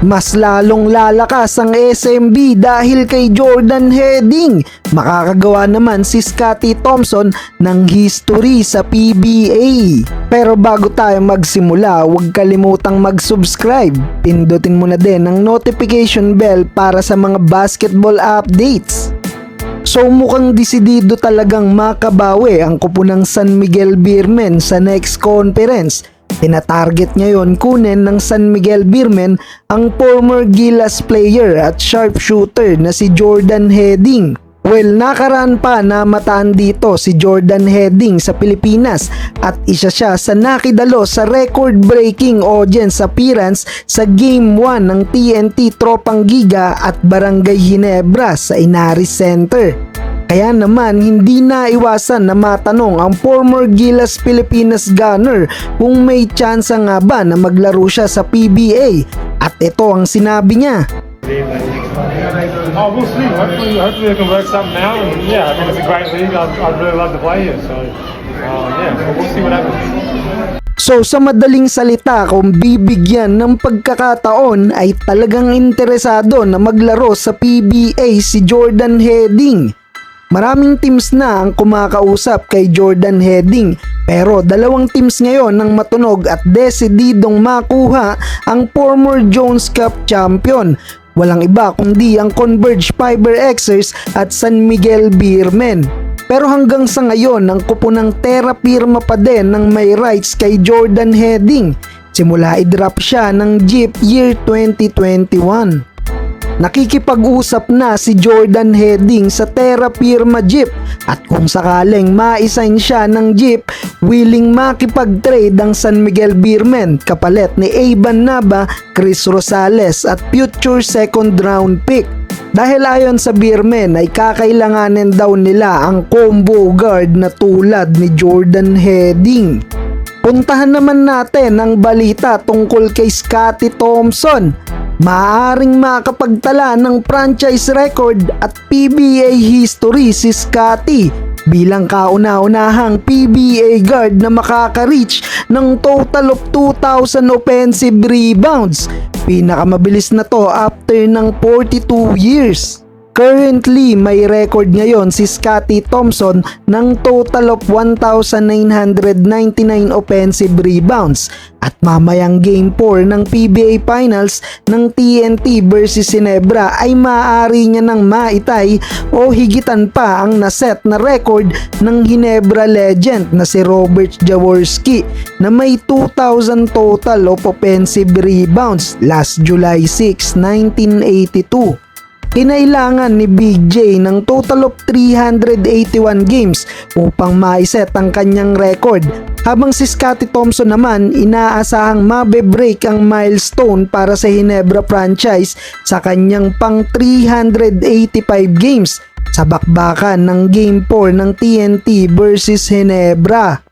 Mas lalong lalakas ang SMB dahil kay Jordan Heading. Makakagawa naman si Scottie Thompson ng history sa PBA. Pero bago tayo magsimula, huwag kalimutang mag-subscribe. Pindutin mo na din ang notification bell para sa mga basketball updates. So mukhang desidido talagang makabawi ang kupunang San Miguel Beermen sa next conference. Tinatarget ngayon kunin ng San Miguel Beermen ang former Gilas player at sharpshooter na si Jordan Heading. Well, nakaraan pa na mataan dito si Jordan Heading sa Pilipinas at isa siya sa nakidalo sa record-breaking audience appearance sa Game 1 ng TNT Tropang Giga at Barangay Ginebra sa Inaris Center. Kaya naman hindi naiwasan na matanong ang former Gilas Pilipinas gunner kung may tsansa nga ba na maglaro siya sa PBA at ito ang sinabi niya. Oh, we'll see. Hopefully we can work something out. And yeah, I think it's a great league. I'd really love to play here. So yeah, we'll see what happens. So sa madaling salita, kung bibigyan ng pagkakataon ay talagang interesado na maglaro sa PBA si Jordan Heading. Maraming teams na ang kumakausap kay Jordan Heading pero dalawang teams ngayon ang matunog at desididong makuha ang former Jones Cup champion. Walang iba kundi ang Converge Fiber Xers at San Miguel Beermen. Pero hanggang sa ngayon ang kupunang Terra Firma pa din ng may rights kay Jordan Heading. Simula i-drop siya ng Jeep year 2021. Nakikipag-usap na si Jordan Heading sa Terra Firma Jeep at kung sakaling ma-assign siya ng Jeep, willing makipag-trade ang San Miguel Beermen kapalit ni Evan Nava, Chris Rosales at future second round pick. Dahil ayon sa Beermen ay kakailanganin daw nila ang combo guard na tulad ni Jordan Heading. Puntahan naman natin ang balita tungkol kay Scottie Thompson. Maaaring makapagtala ng franchise record at PBA history si Scottie bilang kauna-unahang PBA guard na makaka-reach ng total of 2,000 offensive rebounds. Pinakamabilis na to after ng 42 years. Currently, may record ngayon si Scottie Thompson ng total of 1,999 offensive rebounds at mamayang Game 4 ng PBA Finals ng TNT versus Ginebra ay maaari niya nang maitay o higitan pa ang naset na record ng Ginebra legend na si Robert Jaworski na may 2,000 total of offensive rebounds last July 6, 1982. Kinailangan ni Big J ng total of 381 games upang maiset ang kanyang record, habang si Scottie Thompson naman inaasahang mabe-break ang milestone para sa Ginebra franchise sa kanyang pang 385 games sa bakbakan ng Game 4 ng TNT versus Ginebra.